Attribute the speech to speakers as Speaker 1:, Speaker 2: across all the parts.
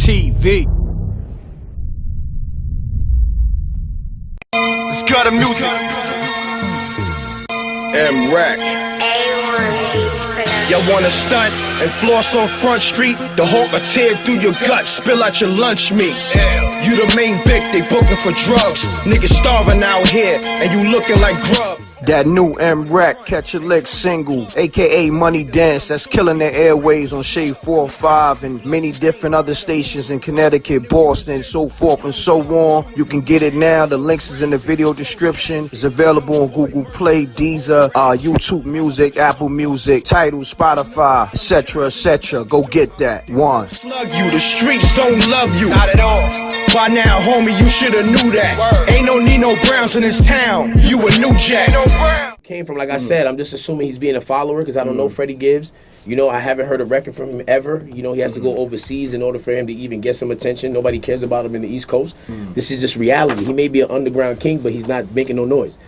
Speaker 1: MRecktv. Let's go to music. M.Reck. Y'all wanna stunt and floss on Front Street? The Hawk will tear through your gut, spill out your lunch meat. You the main Vic, they booking for drugs. Niggas starving out here, and you looking like grub. That new M.Reck Catch a Lick single, aka Money Dance, that's killing the airwaves on Shade 405 and many different other stations in Connecticut, Boston, so forth and so on. You can get it now. The links is in the video description. It's available on Google Play, Deezer, YouTube Music, Apple Music, Tidal, Spotify, etc., etc. Go get that. One. Slug you, the streets don't love you. Not at all. By now, homie, you shoulda knew that. Word. Ain't no Nino Browns in this town. You a new jack.
Speaker 2: Came from, like I said, I'm just assuming he's being a follower because I don't know Freddie Gibbs. You know, I haven't heard a record from him ever. You know, he has to go overseas in order for him to even get some attention. Nobody cares about him in the East Coast. This is just reality. He may be an underground king, but he's not making no noise.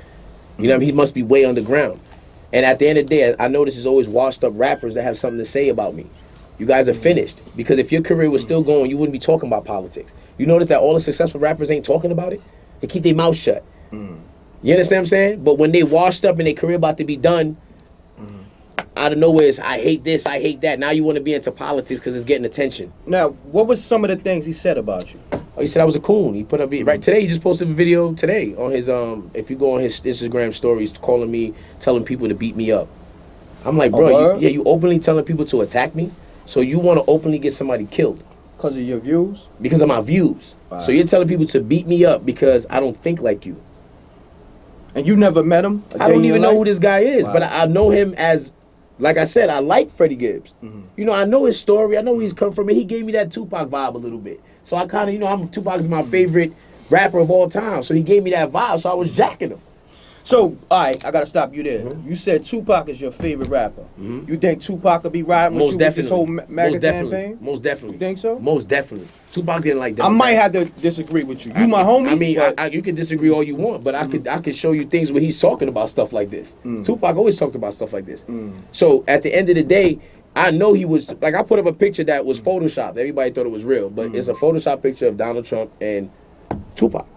Speaker 2: You know what I mean? He must be way underground. And at the end of the day, I know this is always washed up rappers that have something to say about me. You guys are finished. Because if your career was still going, you wouldn't be talking about politics. You notice that all the successful rappers ain't talking about it? They keep their mouth shut. You understand what I'm saying? But when they washed up and their career about to be done, out of nowhere it's, I hate this, I hate that. Now you want to be into politics because it's getting attention.
Speaker 3: Now, what was some of the things he said about you?
Speaker 2: Oh, he said I was a coon. He put up, right today, he just posted a video today on his, if you go on his Instagram stories, calling me, telling people to beat me up. I'm like, bro, you openly telling people to attack me? So you want to openly get somebody killed?
Speaker 3: Because of your views?
Speaker 2: Because of my views. Wow. So you're telling people to beat me up because I don't think like you.
Speaker 3: And you never met him?
Speaker 2: I don't even know who this guy is, but I know him as, like I said, I like Freddie Gibbs. You know, I know his story. I know where he's come from, and he gave me that Tupac vibe a little bit. So I kind of, you know, Tupac is my favorite rapper of all time. So he gave me that vibe, so I was jacking him.
Speaker 3: So, all right, I got to stop you there. You said Tupac is your favorite rapper. You think Tupac could be riding with you with this whole MAGA campaign?
Speaker 2: Most definitely.
Speaker 3: You think so?
Speaker 2: Most definitely. Tupac didn't like that.
Speaker 3: I might have to disagree with you. You my homie?
Speaker 2: I mean, you can disagree all you want, but I could show you things where he's talking about stuff like this. Tupac always talked about stuff like this. So, at the end of the day, I know he was, like I put up a picture that was photoshopped. Everybody thought it was real, but it's a Photoshop picture of Donald Trump and Tupac.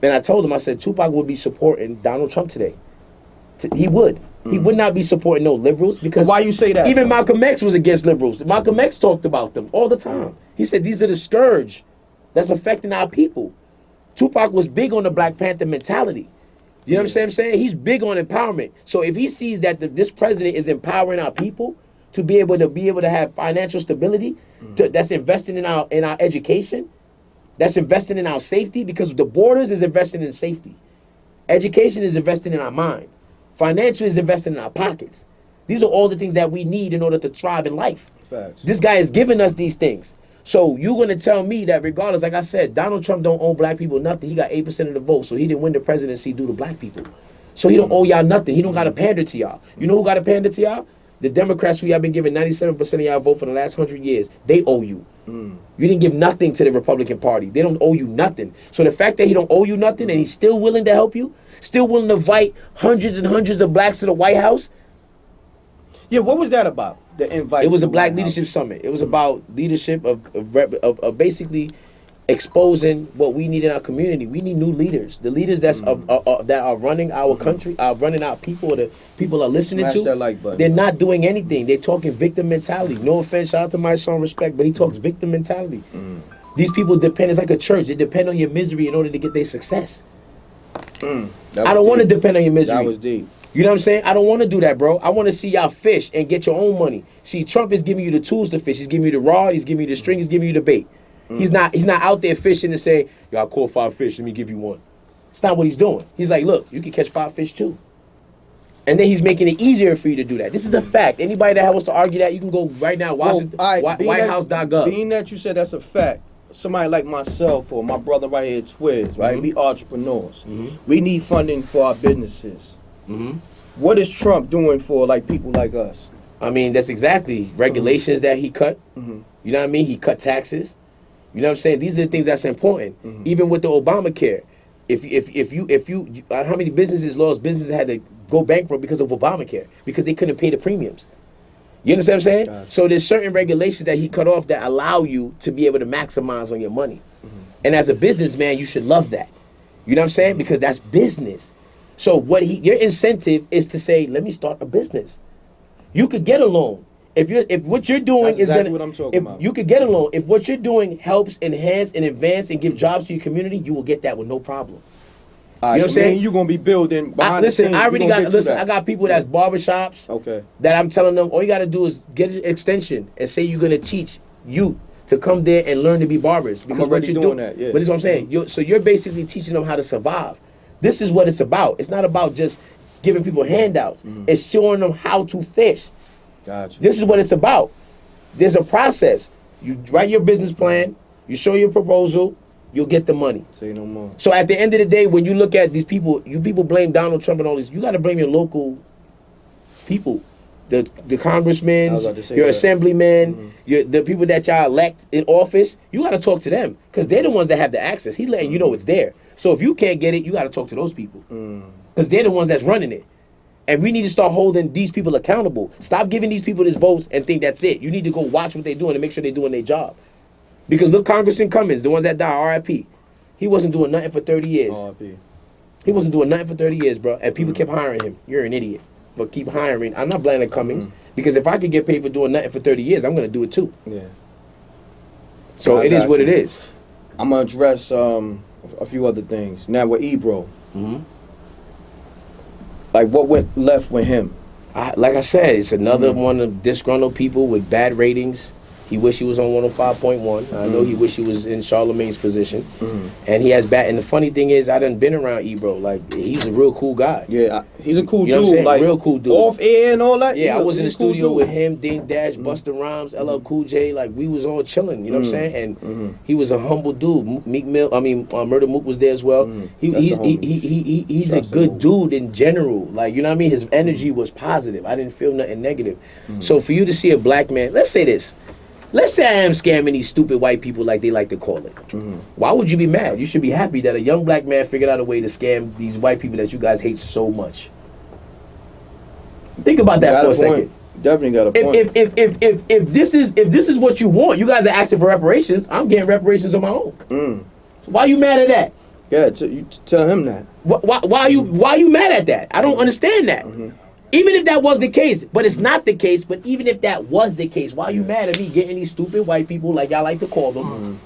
Speaker 2: And I told him, I said, Tupac would be supporting Donald Trump today. He would. He would not be supporting no liberals because...
Speaker 3: But why you say that?
Speaker 2: Even Malcolm X was against liberals. Malcolm X talked about them all the time. He said these are the scourge that's affecting our people. Tupac was big on the Black Panther mentality. You know what I'm saying? He's big on empowerment. So if he sees that this president is empowering our people to be able to have financial stability, that's investing in our education, that's investing in our safety, because the borders is investing in safety. Education is investing in our mind. Financial is investing in our pockets. These are all the things that we need in order to thrive in life.
Speaker 3: Facts.
Speaker 2: This guy is giving us these things. So you're going to tell me that regardless, like I said, Donald Trump don't owe black people nothing. He got 8% of the vote, so he didn't win the presidency due to black people. So he don't owe y'all nothing. He don't got to pander to y'all. You know who got to pander to y'all? The Democrats who y'all been giving 97% of y'all vote for the last 100 years. They owe you. You didn't give nothing to the Republican Party. They don't owe you nothing. So the fact that he don't owe you nothing and he's still willing to help you, still willing to invite hundreds and hundreds of blacks to the White House.
Speaker 3: Yeah, what was that about? The invite.
Speaker 2: It was a Black Leadership Summit. It was about leadership of basically exposing what we need in our community. We need new leaders. The leaders that are running our country, are running our people, the people are listening
Speaker 3: Smash
Speaker 2: to.
Speaker 3: That like button.
Speaker 2: They're not doing anything. They're talking victim mentality. No offense, shout out to my son Respect, but he talks victim mentality. These people depend, it's like a church. They depend on your misery in order to get their success. I don't want to depend on your misery.
Speaker 3: That was deep.
Speaker 2: You know what I'm saying? I don't want to do that, bro. I want to see y'all fish and get your own money. See, Trump is giving you the tools to fish. He's giving you the rod. He's giving you the string. He's giving you the bait. He's not out there fishing and saying, "Yo, I caught 5 fish. Let me give you one." It's not what he's doing. He's like, "Look, you can catch 5 fish too." And then he's making it easier for you to do that. This is a fact. Anybody that wants to argue that, you can go right now. WhiteHouse.gov.
Speaker 3: Being that you said that's a fact, somebody like myself or my brother right here, Twiz, right? We entrepreneurs. We need funding for our businesses. What is Trump doing for like people like us?
Speaker 2: I mean, that's exactly regulations that he cut. You know what I mean? He cut taxes. You know what I'm saying? These are the things that's important. Even with the Obamacare, if you how many businesses had to go bankrupt because of Obamacare, because they couldn't pay the premiums. You understand what I'm saying?
Speaker 3: Gotcha.
Speaker 2: So there's certain regulations that he cut off that allow you to be able to maximize on your money. And as a businessman, you should love that. You know what I'm saying? Because that's business. So your incentive is to say, let me start a business. You could get a loan. If what you're doing
Speaker 3: That's
Speaker 2: is
Speaker 3: exactly
Speaker 2: gonna,
Speaker 3: what I'm talking about.
Speaker 2: You could get a loan. If what you're doing helps enhance and advance and give jobs to your community, you will get that with no problem.
Speaker 3: All right,
Speaker 2: you know what I'm saying?
Speaker 3: You're gonna be building behind the scenes.
Speaker 2: I already got. Listen, I got people that's barbershops.
Speaker 3: Okay.
Speaker 2: That I'm telling them, all you gotta do is get an extension and say you're gonna teach youth to come there and learn to be barbers. Because
Speaker 3: I'm already
Speaker 2: what you're
Speaker 3: doing that. Yeah.
Speaker 2: But that's what I'm saying. So you're basically teaching them how to survive. This is what it's about. It's not about just giving people handouts. It's showing them how to fish.
Speaker 3: Gotcha.
Speaker 2: This is what it's about. There's a process. You write your business plan. You show your proposal. You'll get the money.
Speaker 3: Say no more.
Speaker 2: So at the end of the day, when you look at these people, you people blame Donald Trump and all this. You got to blame your local people, the congressmen, your assemblymen, the people that y'all elect in office. You got to talk to them because they're the ones that have the access. He's letting you know it's there. So if you can't get it, you got to talk to those people because they're the ones that's running it. And we need to start holding these people accountable. Stop giving these people this votes and think that's it. You need to go watch what they're doing and make sure they're doing their job. Because look, Congressman Cummings, the ones that died, R.I.P. He wasn't doing nothing for 30 years.
Speaker 3: R.I.P.
Speaker 2: He wasn't doing nothing for 30 years, bro. And people kept hiring him. You're an idiot. But keep hiring. I'm not blaming Cummings. Because if I could get paid for doing nothing for 30 years, I'm going to do it too.
Speaker 3: Yeah.
Speaker 2: So it is what it is.
Speaker 3: I'm going to address a few other things. Now with Ebro. Like what went left with him?
Speaker 2: Like I said, it's another one of disgruntled people with bad ratings. He wish he was on 105.1. I know he wish he was in Charlamagne's position. And he has bad. And the funny thing is, I done been around Ebro. Like, he's a real cool guy.
Speaker 3: Yeah, he's a cool
Speaker 2: You know what I'm
Speaker 3: dude.
Speaker 2: saying?
Speaker 3: Like,
Speaker 2: Real cool dude.
Speaker 3: Off air and all that.
Speaker 2: Yeah, I was in the
Speaker 3: cool
Speaker 2: studio
Speaker 3: dude.
Speaker 2: with him, Ding Dash, Busta Rhymes, LL Cool J. Like, we was all chilling. You know what I'm saying? And he was a humble dude. Murder Mook was there as well. He's a good dude in general. Like, you know what I mean? His energy was positive. I didn't feel nothing negative. So for you to see a black man, let's say this. Let's say I am scamming these stupid white people like they like to call it. Why would you be mad? You should be happy that a young black man figured out a way to scam these white people that you guys hate so much. Think about that for a second.
Speaker 3: Definitely got a point.
Speaker 2: If this is what you want, you guys are asking for reparations. I'm getting reparations on my own. So why are you mad at that?
Speaker 3: Yeah, you tell him that.
Speaker 2: Why are you mad at that? I don't understand that. Even if that was the case, but it's not the case, but even if that was the case, why are you mad at me getting these stupid white people, like y'all like to call them?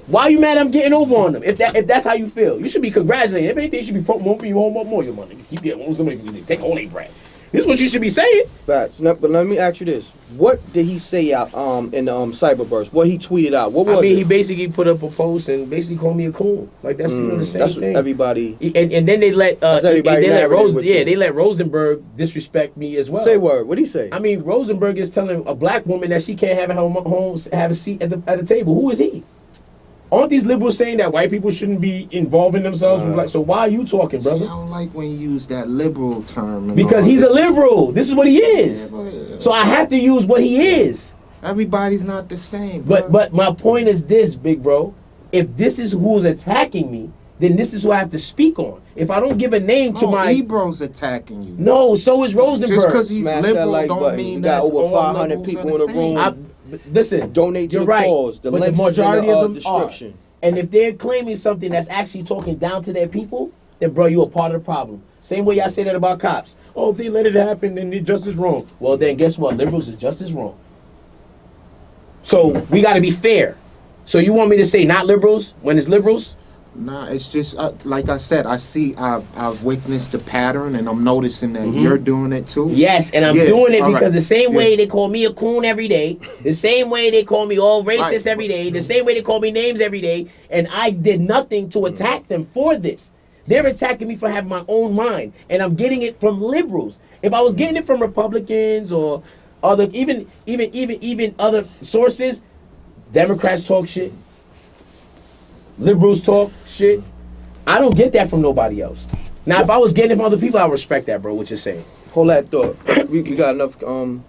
Speaker 2: Why are you mad I'm getting over on them? If that's how you feel, you should be congratulating. If anything, you should be promoting you home more your money. Keep getting somebody take all their bread. This is what you should be saying. Facts.
Speaker 3: But let me ask you this: what did he say out in the cyberburst? What he tweeted out? What was
Speaker 2: he basically put up a post and basically called me a coon. Like that's the same
Speaker 3: that's
Speaker 2: thing.
Speaker 3: Everybody.
Speaker 2: And then they let they let Rosenberg disrespect me as well.
Speaker 3: Say word. What did he say?
Speaker 2: I mean, Rosenberg is telling a black woman that she can't have have a seat at the table. Who is he? Aren't these liberals saying that white people shouldn't be involving themselves with black? So why are you talking, brother?
Speaker 4: See, I don't like when you use that liberal term.
Speaker 2: Because he's a liberal. This is what he is.
Speaker 4: Yeah,
Speaker 2: so I have to use what he is.
Speaker 4: Everybody's not the same. Bro.
Speaker 2: But my point is this, big bro. If this is who's attacking me, then this is who I have to speak on. If I don't give a name to my
Speaker 4: Ebro's attacking you.
Speaker 2: No, so is Rosenberg.
Speaker 4: Just because he's
Speaker 3: Smash
Speaker 4: liberal
Speaker 3: that
Speaker 4: don't
Speaker 3: button.
Speaker 4: mean
Speaker 3: You
Speaker 4: that
Speaker 3: got over
Speaker 4: all
Speaker 3: 500
Speaker 4: liberals
Speaker 3: people
Speaker 4: are
Speaker 3: in the room.
Speaker 4: same.
Speaker 2: Listen,
Speaker 3: donate to
Speaker 2: you're
Speaker 3: the
Speaker 2: right,
Speaker 3: cause. The
Speaker 2: but
Speaker 3: links
Speaker 2: the majority
Speaker 3: in the
Speaker 2: of them
Speaker 3: description.
Speaker 2: are. And if they're claiming something that's actually talking down to their people, then bro, you're a part of the problem. Same way y'all say that about cops. Oh, if they let it happen, then they're just as wrong. Well, then guess what? Liberals are just as wrong. So we got to be fair. So you want me to say not liberals when it's liberals?
Speaker 4: Nah, it's just like I said. I've witnessed the pattern, and I'm noticing that you're doing it too.
Speaker 2: Yes, and I'm doing it because the same way
Speaker 4: Yeah.
Speaker 2: they call me a coon every day, the same way they call me all racist every day, the same way they call me names every day, and I did nothing to attack them for this. They're attacking me for having my own mind, and I'm getting it from liberals. If I was getting it from Republicans or other, even other sources, Democrats talk shit. Liberals talk shit. I don't get that from nobody else. Now, if I was getting it from other people, I would respect that, bro, what you're saying.
Speaker 3: Hold that thought. we got enough on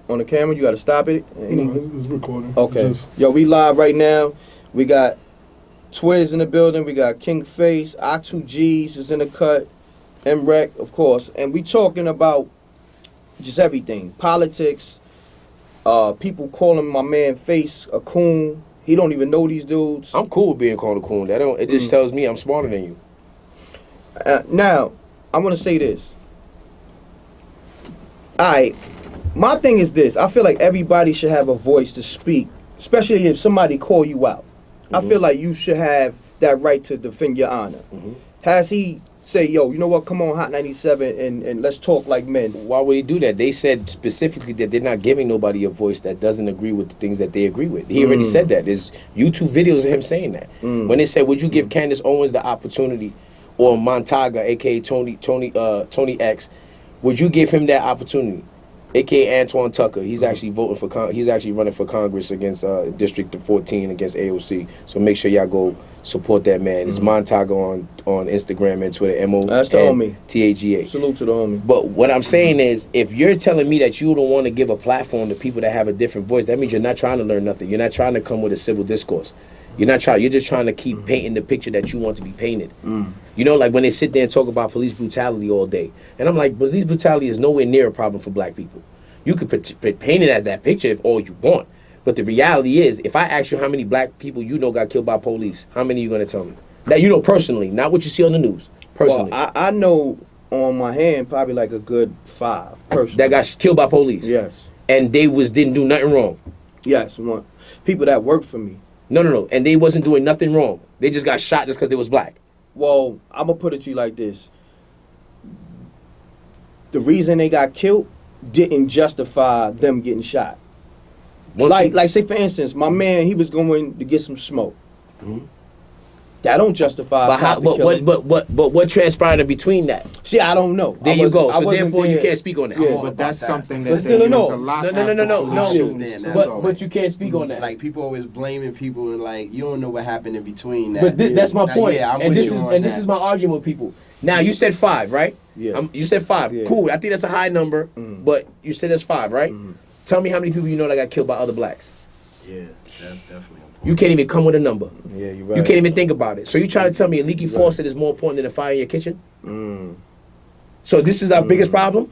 Speaker 3: the camera. You got to stop it.
Speaker 5: No, it's recording.
Speaker 3: Okay. Yo, we live right now. We got Twiz in the building. We got King Face. Ox2Gs is in the cut. M.Reck, of course. And we talking about just everything. Politics, People calling my man Face a coon. He don't even know these dudes.
Speaker 2: I'm cool with being called a coon. That don't. It just tells me I'm smarter than you.
Speaker 3: Now, I want to say this. Alright, my thing is this. I feel like everybody should have a voice to speak, especially if somebody call you out. I feel like you should have that right to defend your honor. Has he say, yo, you know what, come on Hot 97 and let's talk like men?
Speaker 2: Why would he do that? They said specifically that they're not giving nobody a voice that doesn't agree with the things that they agree with. He already said that. There's YouTube videos of him saying that. When they said, would you give Candace Owens the opportunity, or Montaga, aka Tony X, would you give him that opportunity? AKA Antoine Tucker, he's actually voting for he's actually running for Congress against District 14 against AOC. So make sure y'all go support that man. It's Montaga on Instagram and Twitter.
Speaker 3: That's the homie.
Speaker 2: TAGA.
Speaker 3: Salute to the homie.
Speaker 2: But what I'm saying is, if you're telling me that you don't want to give a platform to people that have a different voice, that means you're not trying to learn nothing. You're not trying to come with a civil discourse. You're not trying. You're just trying to keep painting the picture that you want to be painted. You know, like when they sit there and talk about police brutality all day, and I'm like, police brutality is nowhere near a problem for black people. You could paint it as that picture if all you want, but the reality is, if I ask you how many black people you know got killed by police, how many are you gonna tell me? That you know personally, not what you see on the news. Personally,
Speaker 3: well, I know on my hand probably like a good 5 personally
Speaker 2: that got killed by police.
Speaker 3: Yes,
Speaker 2: and they didn't do nothing wrong.
Speaker 3: Yes, one people that worked for me.
Speaker 2: No, and they wasn't doing nothing wrong. They just got shot just because they was black.
Speaker 3: Well, I'm gonna put it to you like this: the reason they got killed didn't justify them getting shot. Like say for instance, my man, he was going to get some smoke. That don't justify.
Speaker 2: But what transpired in between that?
Speaker 3: See, I don't know.
Speaker 2: There you go. So therefore, you can't speak on that.
Speaker 3: Yeah,
Speaker 4: but that's something
Speaker 3: But
Speaker 4: that
Speaker 3: still
Speaker 4: they
Speaker 3: no.
Speaker 4: use a lot.
Speaker 2: No. But you can't speak on that.
Speaker 5: Like people always blaming people and like you don't know what happened in between that.
Speaker 2: But that's my point.
Speaker 5: Yeah,
Speaker 2: this is my argument with people. Now you said 5, right?
Speaker 3: Yeah.
Speaker 2: You said 5.
Speaker 3: Yeah.
Speaker 2: Cool. I think that's a high number. But you said that's 5, right? Tell me how many people you know that got killed by other blacks.
Speaker 5: Yeah, that's definitely.
Speaker 2: You can't even come with a number.
Speaker 3: Yeah, you're right.
Speaker 2: You can't even think about it. So you trying to tell me a leaky faucet is more important than a fire in your kitchen? So this is our biggest problem?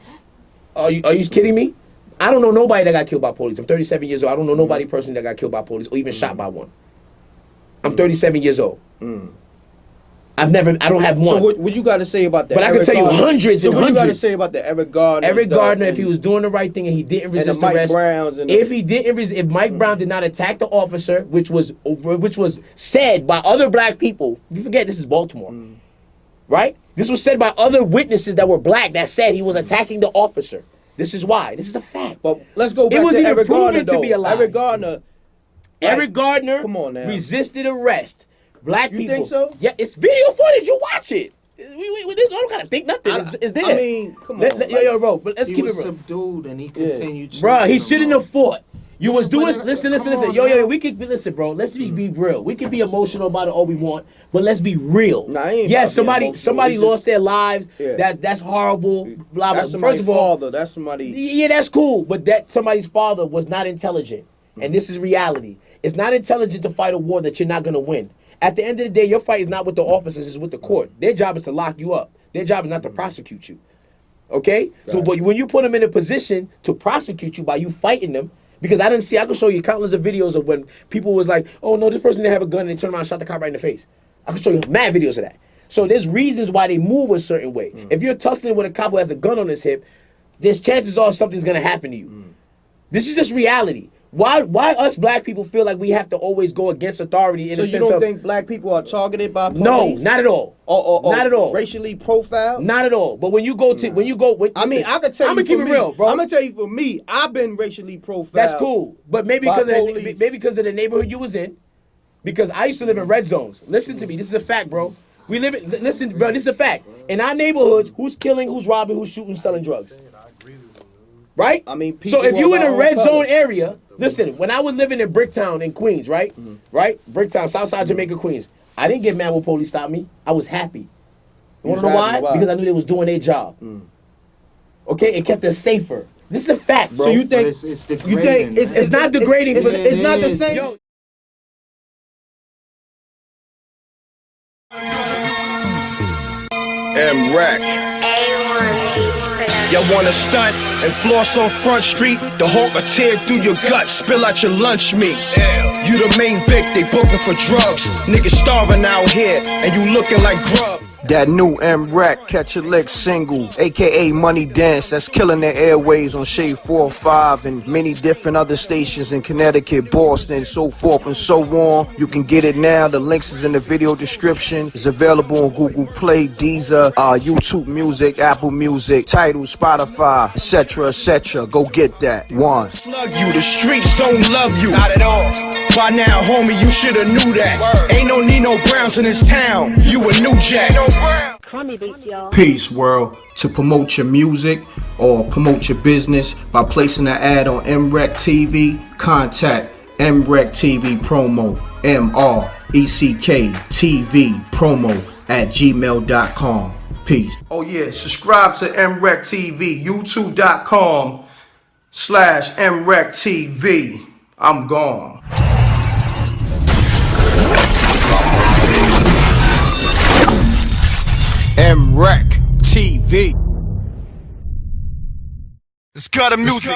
Speaker 2: Are you kidding me? I don't know nobody that got killed by police. I'm 37 years old. I don't know nobody personally that got killed by police or even shot by one. I'm 37 years old. I don't have one.
Speaker 3: So what you got to say about that?
Speaker 2: But I can tell you hundreds and hundreds.
Speaker 3: What you got to say about the Eric Gardner?
Speaker 2: Eric Gardner, if he was doing the right thing and he didn't resist arrest, if Mike Brown did not attack the officer, which was said by other black people. You forget this is Baltimore, right? This was said by other witnesses that were black that said he was attacking the officer. This is why. This is a fact.
Speaker 3: But let's go back to Eric Gardner. Eric Gardner. Come on now.
Speaker 2: Resisted arrest. Black people.
Speaker 3: You think so?
Speaker 2: Yeah, it's video footage. You watch it. I don't gotta think nothing. It's there.
Speaker 3: I mean, come on.
Speaker 2: Yo, bro. But let's keep it real.
Speaker 4: He was subdued and he continued.
Speaker 2: Bro, he shouldn't have fought. You was doing. Listen. Yo. We could listen, bro. Let's be real. We can be emotional about it all we want, but let's be real.
Speaker 3: Nah, I ain't
Speaker 2: yes, somebody lost their lives.
Speaker 3: Yeah.
Speaker 2: That's horrible. Blah blah.
Speaker 3: That's somebody's
Speaker 2: First of all,
Speaker 3: father. That's somebody.
Speaker 2: Yeah, that's cool. But that somebody's father was not intelligent, and this is reality. It's not intelligent to fight a war that you're not gonna win. At the end of the day, your fight is not with the officers, it's with the court. Their job is to lock you up. Their job is not to prosecute you. Okay? Right. So, but when you put them in a position to prosecute you by you fighting them, because I can show you countless of videos of when people was like, oh no, this person didn't have a gun, and they turned around and shot the cop right in the face. I can show you mad videos of that. So there's reasons why they move a certain way. If you're tussling with a cop who has a gun on his hip, there's chances are something's gonna happen to you. This is just reality. Why us black people feel like we have to always go against authority in the sense of... So you don't think
Speaker 3: black people are targeted by police?
Speaker 2: No, not at all. Not at all.
Speaker 3: Racially profiled?
Speaker 2: Not at all. But when you go to...
Speaker 3: I mean, I can tell you
Speaker 2: I'm gonna keep it real, bro.
Speaker 3: I'm going to tell you for me, I've been racially profiled.
Speaker 2: That's cool. But maybe because of the neighborhood you was in. Because I used to live in red zones. Listen to me. This is a fact, bro. Listen, bro, this is a fact. In our neighborhoods, who's killing, who's robbing, who's shooting, selling drugs? Right?
Speaker 3: I mean,
Speaker 2: so if you in a red zone area, listen, when I was living in Bricktown in Queens, right? Right? Bricktown, Southside Jamaica, Queens. I didn't get mad when police stopped me. I was happy. You wanna know why? Because I knew they was doing their job. Okay? It kept us safer. This is a fact, bro.
Speaker 3: So you think
Speaker 2: it's not degrading, but
Speaker 3: it's not the same.
Speaker 2: Yo,
Speaker 1: M.Reck. Y'all wanna stunt and floss on Front Street? The hawk will tear through your gut, spill out your lunch meat. You the main Vic, they booking for drugs. Niggas starving out here, and you looking like grub. That new M.Reck, Catch a Lick single, aka Money Dance, that's killing the airwaves on Shade 4-5 and many different other stations in Connecticut, Boston, so forth and so on. You can get it now. The links is in the video description. It's available on Google Play, Deezer, YouTube Music, Apple Music, Tidal, Spotify, etc., etc. Go get that. One. Slug you, the streets don't love you. Not at all. By now, homie, you shoulda knew that. Word. Ain't no Nino Browns in this town. You a new jack. Peace, world. To promote your music or promote your business by placing an ad on MRecktv, contact MRecktv promo, MRecktv promo @gmail.com. Peace. Oh yeah, subscribe to MRecktv, youtube.com/MRecktv. I'm gone. MRecktv. It's got a music.